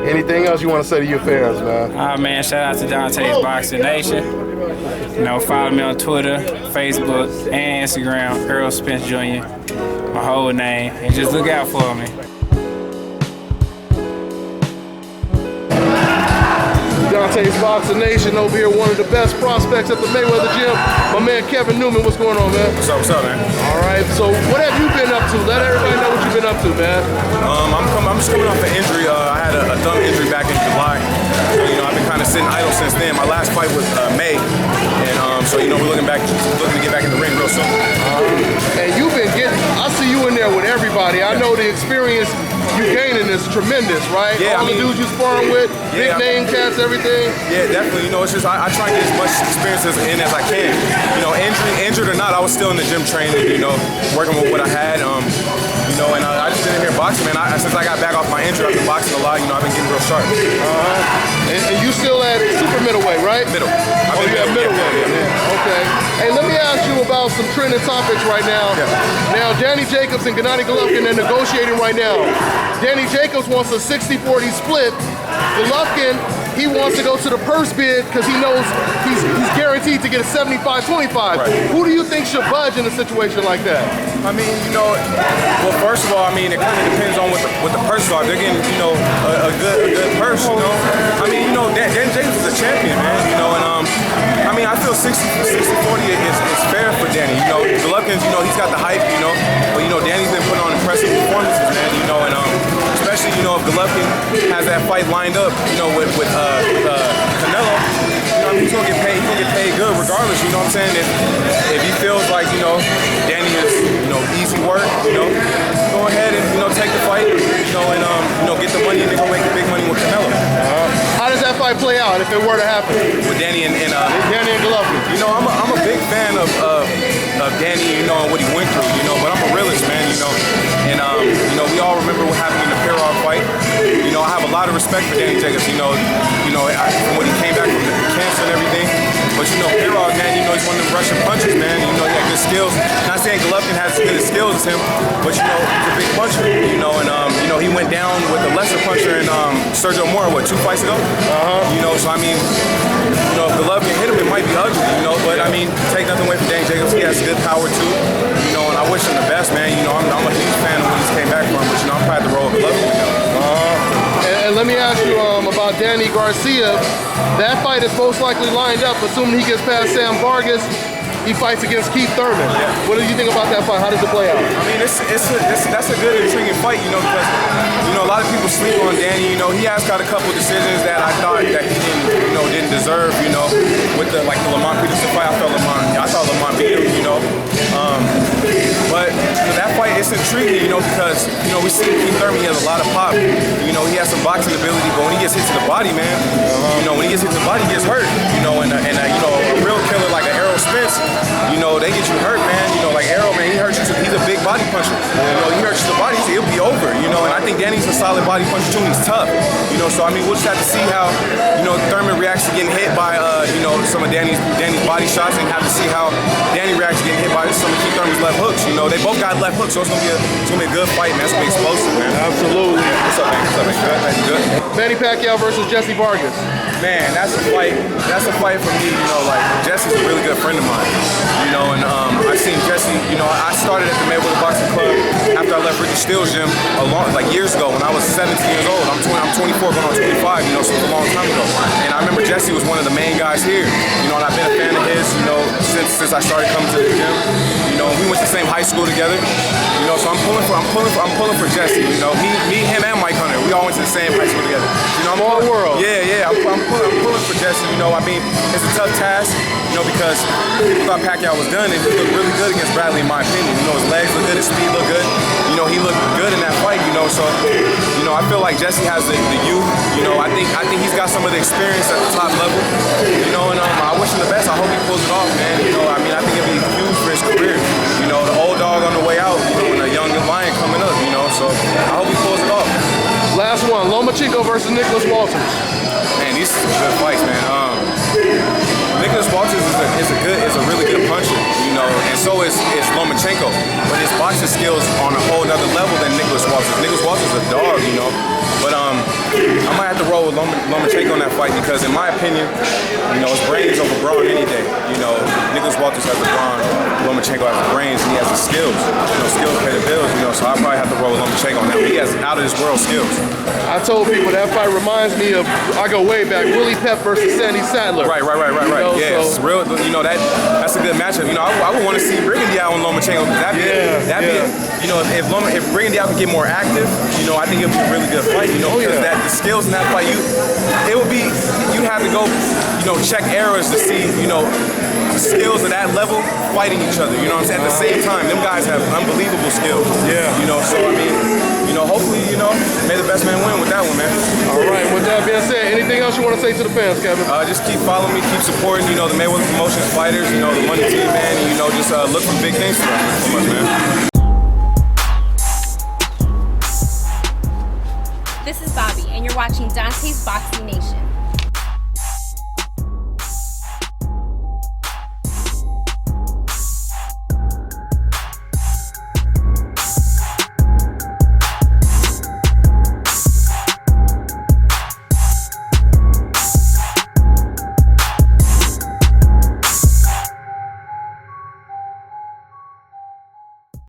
Anything else you want to say to your fans, man? Man, shout out to DONTAE'S Boxing Nation. You know, follow me on Twitter, Facebook, and Instagram, Earl Spence Jr., my whole name, and just look out for me. DONTAE'S Boxing Nation over here, one of the best prospects at the Mayweather Gym. My man Kevin Newman, what's going on, man? What's up, man? All right, so what have you been up to? Let everybody know what you've been up to, man. I'm just coming off an injury. I had a thumb injury back in July. So, you know, I've been kind of sitting idle since then. My last fight was May, and so you know, we're looking to get back in the ring real soon. And you've been I see you in there with everybody. I know the experience you gaining is tremendous, right? Yeah, all the dudes you sparring with, big name cats, everything. Yeah, definitely. You know, it's just I try and get as much experience in as I can. You know, injured or not, I was still in the gym training. You know, working with what I had. You know, and I just been in here boxing, man. Since I got back off my injury, I've been boxing a lot. You know, I've been getting real sharp. And you still at super middleweight, right? Middle. You at middleweight. Yeah. Okay. Hey, let me ask you about some trending topics right now. Yeah. Now, Danny Jacobs and Gennady Golovkin are negotiating right now. Danny Jacobs wants a 60-40 split. Golovkin, he wants to go to the purse bid because he knows he's guaranteed to get a 75-25. Right. Who do you think should budge in a situation like that? I mean, you know, well, first of all, I mean, it kind of depends on what the purses are. They're getting, you know, a good purse, you know. I mean, you know, Danny Jacobs is a champion, man, you know, and I mean, I feel 60-40 is fair for Danny. You know, Golovkin, you know, he's got the hype, you know, but, you know, Danny's been putting on impressive performances, man, you know, and especially, you know, if Golovkin has that fight lined up, you know, with Canelo, you know, he's gonna get paid good regardless, you know what I'm saying? If he feels like, you know, Danny is, you know, easy work, you know, go ahead and, you know, take the fight, you know, and you know, get the money and they're gonna make the big money with Canelo. How does that fight play out if it were to happen? With Danny and Danny and Golovkin. You know, I'm a big fan of Danny, you know, and what he went through, you know, but I'm a realist, man, you know, and you know, we all remember what happened in the Pirog fight. You know, I have a lot of respect for Danny Jacobs, you know, from when he came back from the cancer and everything. But you know, Pirog, man, you know, he's one of them Russian punchers, man. You know, he had good skills. Not saying Golovkin has as good skills as him, but you know, he's a big puncher. You know, and you know, he went down with a lesser puncher in Sergio Mora, what, 2 fights ago? You know, so I mean, you know, if Golovkin hit him, it might be ugly, you know. But I mean, take nothing away from Danny Jacobs. He has good power too. You know, and I wish him the best, man. You know, I'm a huge fan of when he came back from, but you know, I'm proud to roll with Golovkin. And let me ask you about Danny Garcia. That fight is most likely lined up, assuming he gets past Sam Vargas. He fights against Keith Thurman. Yeah. What do you think about that fight? How does it play out? I mean, that's a good, intriguing fight, you know, because you know a lot of people sleep on Danny. You know, he has got a couple decisions that I thought that he didn't deserve. You know, with the Lamont Peterson fight, I thought Lamont beat him. You know, but that fight is intriguing. You know, because you know we see Keith Thurman, he has a lot of pop. You know, he has some boxing ability, but when he gets hit to the body, man, you know, when he gets hit to the body, he gets hurt. You know, and you know, a real killer like an Errol Spence. You know, they get you hurt, man. You know, like Errol, man, he hurts you too. He's a big body puncher. You know, he hurts you to the body, it'll be over. You know, and I think Danny's a solid body puncher too, and he's tough. You know, so I mean, we'll just have to see how, you know, Thurman reacts to getting hit by, you know, some of Danny's body shots, and have to see how Danny reacts to getting hit by some of Keith Thurman's left hooks. You know, they both got left hooks, so it's gonna be a good fight, man. It's gonna be explosive, man. Absolutely. What's up, man? Good. Manny Pacquiao versus Jesse Vargas. Man, that's a fight for me, you know, like, Jesse's a really good friend of mine, you know, and I've seen Jesse, you know, I started at the Mayweather Boxing Club after I left Ricky Steele's gym years ago when I was 17 years old. I'm 24 going on 25, you know, so it was a long time ago. And I remember Jesse was one of the main guys here, you know, and I've been a fan of his, you know, since I started coming to the gym. You know, we went to the same high school together, you know, so I'm pulling for Jesse, you know, me, him, and Mike Hunter, we all went to the same high school together. You know, Small world. Yeah, I'm pulling for Jesse, you know, I mean, it's a tough task, you know, because people thought Pacquiao was done, and he looked really good against Bradley, in my opinion. You know, his legs look good, his speed look good. You know, he looked good in that fight, you know, so, you know, I feel like Jesse has the youth, you know, I think he's got some of the experience at the top level, you know, and I wish him the best. I hope he pulls it off, man, you know, I mean, I think it'd be huge for his career, you know, the old dog on the way out, you know, and a young lion coming up, you know, so I hope he pulls it off. Last one, Lomachenko versus Nicholas Walters. Man, these are some good fights, man. Nicholas Walters is a really good puncher, you know, and so is Lomachenko. But his boxing skills on a whole other level than Nicholas Walters. Nicholas Walters is a dog, you know. But I might have to roll with Lomachenko on that fight because, in my opinion, you know, his brains over brawn any day. You know, Nicholas Walters has the brawn, Lomachenko has the brains, and he has the skills. You know, skills pay the bills. You know, so I probably have to roll with Lomachenko on that. But he has out of this world skills. I told people that fight reminds me of, I go way back, Willie Pep versus Sandy Saddler. Right. Yeah, it's real. You know, that's a good matchup. You know, I would want to see Brigandiao and Lomachenko. That'd be, you know, if Brigandiao could get more active, you know, I think it would be a really good fight. You know, because the skills in that fight, you have to go, you know, check errors to see, you know, skills at that level fighting each other. You know what I'm saying? At the same time, them guys have unbelievable skills. Yeah. You know, so I mean, you know, hopefully, you know, may the best man win with that one, man. All right. With that being said, anything else you want to say to the fans, Kevin? Just keep following me, keep supporting, you know, the Mayweather Promotions fighters, you know, the Money Team, man, and, you know, just look for big things from us, man. This is Bobby, and you're watching Dante's Boxing Nation.